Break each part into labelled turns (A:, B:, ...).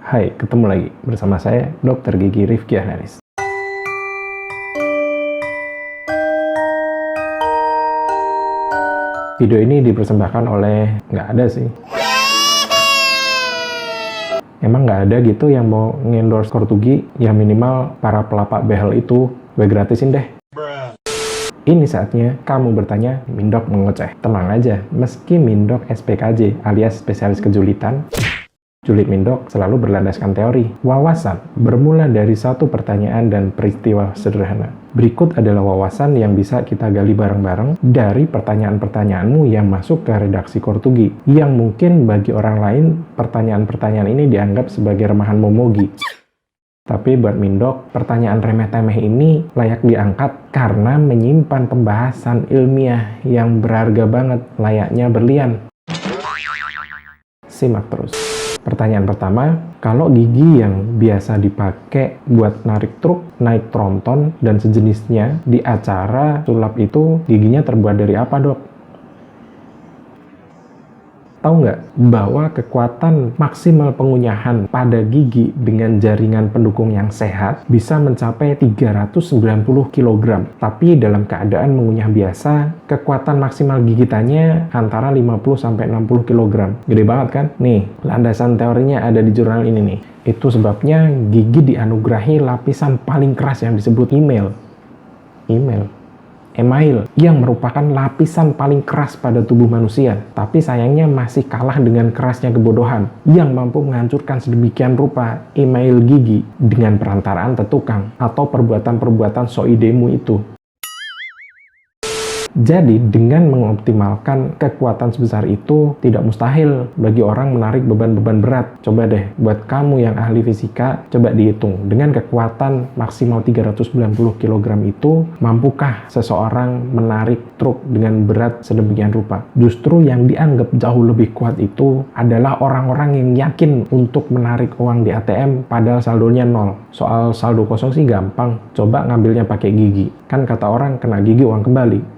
A: Hai, ketemu lagi bersama saya, Dr. Gigi Rifki Haris. Video ini dipersembahkan oleh, nggak ada sih. Emang nggak ada gitu yang mau ngendorse Kortugi, ya minimal para pelapak behel itu, gue gratisin deh. Ini saatnya kamu bertanya, Mindok mengoceh. Tenang aja, meski Mindok SPKJ alias spesialis kejulitan, julid Mindok selalu berlandaskan teori. Wawasan bermula dari satu pertanyaan dan peristiwa sederhana. Berikut adalah wawasan yang bisa kita gali bareng-bareng dari pertanyaan-pertanyaanmu yang masuk ke redaksi Kortugi, yang mungkin bagi orang lain pertanyaan-pertanyaan ini dianggap sebagai remahan momogi. Tapi buat Mindok, pertanyaan remeh-temeh ini layak diangkat karena menyimpan pembahasan ilmiah yang berharga banget, layaknya berlian. Simak terus. Pertanyaan pertama, kalau gigi yang biasa dipakai buat narik truk, naik tronton, dan sejenisnya di acara sulap itu giginya terbuat dari apa, Dok? Tahu nggak bahwa kekuatan maksimal pengunyahan pada gigi dengan jaringan pendukung yang sehat bisa mencapai 390 kg. Tapi dalam keadaan mengunyah biasa, kekuatan maksimal gigitannya antara 50-60 kg. Gede banget kan? Nih, landasan teorinya ada di jurnal ini nih. Itu sebabnya gigi dianugerahi lapisan paling keras yang disebut email yang merupakan lapisan paling keras pada tubuh manusia, tapi sayangnya masih kalah dengan kerasnya kebodohan yang mampu menghancurkan sedemikian rupa email gigi dengan perantaraan tetukang atau perbuatan-perbuatan soidemu itu. Jadi, dengan mengoptimalkan kekuatan sebesar itu, tidak mustahil bagi orang menarik beban-beban berat. Coba deh, buat kamu yang ahli fisika, coba dihitung. Dengan kekuatan maksimal 390 kg itu, mampukah seseorang menarik truk dengan berat sedemikian rupa? Justru yang dianggap jauh lebih kuat itu adalah orang-orang yang yakin untuk menarik uang di ATM padahal saldonya nol. Soal saldo kosong sih gampang, coba ngambilnya pakai gigi. Kan kata orang, kena gigi uang kembali.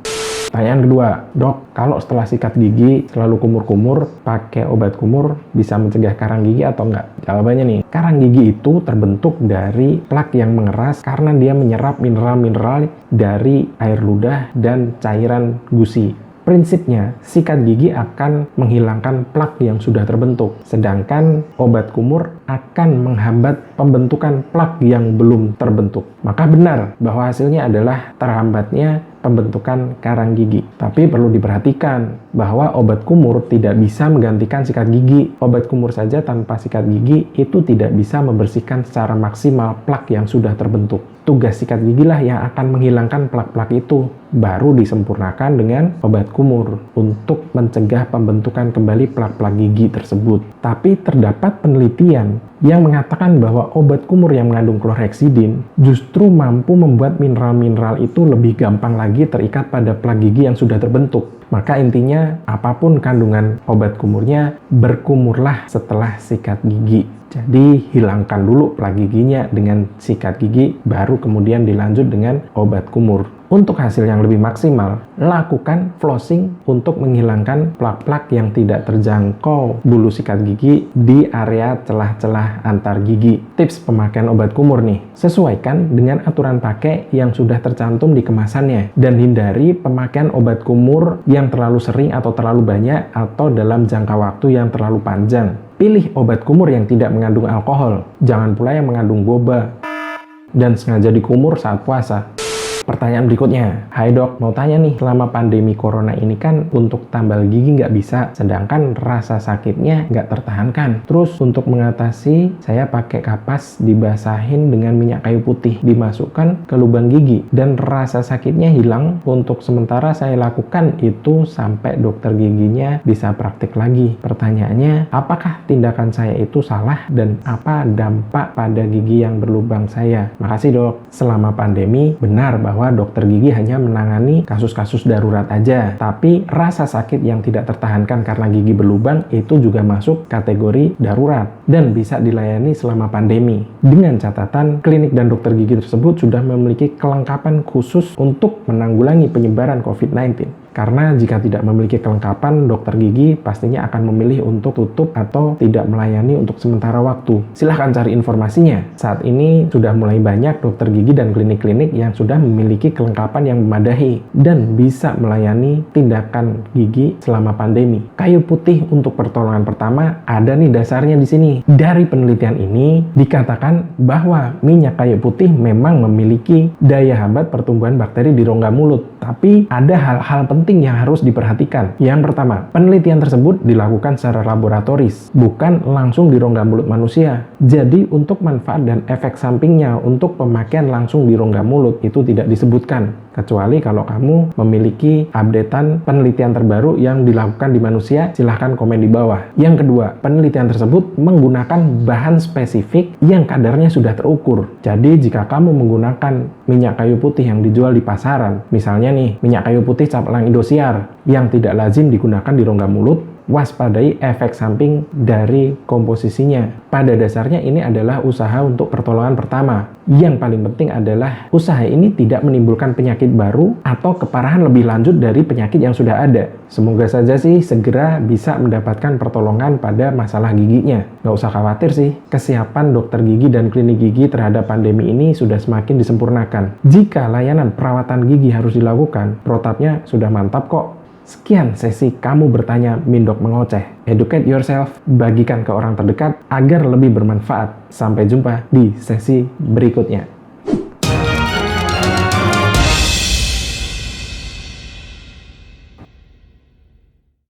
A: Pertanyaan kedua, Dok, kalau setelah sikat gigi selalu kumur-kumur, pakai obat kumur bisa mencegah karang gigi atau enggak? Jawabannya nih, karang gigi itu terbentuk dari plak yang mengeras karena dia menyerap mineral-mineral dari air ludah dan cairan gusi. Prinsipnya, sikat gigi akan menghilangkan plak yang sudah terbentuk, sedangkan obat kumur akan menghambat pembentukan plak yang belum terbentuk. Maka benar bahwa hasilnya adalah terhambatnya pembentukan karang gigi. Tapi perlu diperhatikan bahwa obat kumur tidak bisa menggantikan sikat gigi. Obat kumur saja tanpa sikat gigi itu tidak bisa membersihkan secara maksimal plak yang sudah terbentuk. Tugas sikat gigilah yang akan menghilangkan plak-plak itu, baru disempurnakan dengan obat kumur untuk mencegah pembentukan kembali plak-plak gigi tersebut. Tapi terdapat penelitian yang mengatakan bahwa obat kumur yang mengandung chlorhexidine justru mampu membuat mineral-mineral itu lebih gampang lagi terikat pada plak gigi yang sudah terbentuk. Maka intinya, apapun kandungan obat kumurnya, berkumurlah setelah sikat gigi. Jadi, hilangkan dulu plak giginya dengan sikat gigi, baru kemudian dilanjut dengan obat kumur. Untuk hasil yang lebih maksimal, lakukan flossing untuk menghilangkan plak-plak yang tidak terjangkau bulu sikat gigi di area celah-celah antar gigi. Tips pemakaian obat kumur nih, sesuaikan dengan aturan pakai yang sudah tercantum di kemasannya, dan hindari pemakaian obat kumur yang terlalu sering atau terlalu banyak atau dalam jangka waktu yang terlalu panjang. Pilih obat kumur yang tidak mengandung alkohol, jangan pula yang mengandung boba, dan sengaja dikumur saat puasa. Pertanyaan berikutnya, hai dok, mau tanya nih, selama pandemi corona ini kan untuk tambal gigi nggak bisa, sedangkan rasa sakitnya nggak tertahankan. Terus untuk mengatasi, saya pakai kapas dibasahin dengan minyak kayu putih, dimasukkan ke lubang gigi, dan rasa sakitnya hilang. Untuk sementara saya lakukan itu sampai dokter giginya bisa praktik lagi. Pertanyaannya, apakah tindakan saya itu salah dan apa dampak pada gigi yang berlubang saya? Makasih dok. Selama pandemi, benar bahwa bahwa dokter gigi hanya menangani kasus-kasus darurat aja, tapi rasa sakit yang tidak tertahankan karena gigi berlubang itu juga masuk kategori darurat dan bisa dilayani selama pandemi. Dengan catatan, klinik dan dokter gigi tersebut sudah memiliki kelengkapan khusus untuk menanggulangi penyebaran COVID-19. Karena jika tidak memiliki kelengkapan, dokter gigi pastinya akan memilih untuk tutup atau tidak melayani untuk sementara waktu. Silahkan cari informasinya. Saat ini sudah mulai banyak dokter gigi dan klinik-klinik yang sudah memiliki kelengkapan yang memadai dan bisa melayani tindakan gigi selama pandemi. Kayu putih untuk pertolongan pertama ada nih dasarnya di sini. Dari penelitian ini dikatakan bahwa minyak kayu putih memang memiliki daya hambat pertumbuhan bakteri di rongga mulut. Tapi ada hal-hal penting yang harus diperhatikan. Yang pertama, penelitian tersebut dilakukan secara laboratoris, bukan langsung di rongga mulut manusia. Jadi untuk manfaat dan efek sampingnya untuk pemakaian langsung di rongga mulut itu tidak disebutkan. Kecuali kalau kamu memiliki updatean penelitian terbaru yang dilakukan di manusia, silahkan komen di bawah. Yang kedua, penelitian tersebut menggunakan bahan spesifik yang kadarnya sudah terukur. Jadi jika kamu menggunakan minyak kayu putih yang dijual di pasaran, misalnya nih, minyak kayu putih cap elang Indosiar yang tidak lazim digunakan di rongga mulut, waspadai efek samping dari komposisinya. Pada dasarnya ini adalah usaha untuk pertolongan pertama. Yang paling penting adalah usaha ini tidak menimbulkan penyakit baru atau keparahan lebih lanjut dari penyakit yang sudah ada. Semoga saja sih segera bisa mendapatkan pertolongan pada masalah giginya. Nggak usah khawatir sih, kesiapan dokter gigi dan klinik gigi terhadap pandemi ini sudah semakin disempurnakan. Jika layanan perawatan gigi harus dilakukan, protapnya sudah mantap kok. Sekian sesi Kamu Bertanya Mindok Mengoceh. Educate yourself, bagikan ke orang terdekat agar lebih bermanfaat. Sampai jumpa di sesi berikutnya.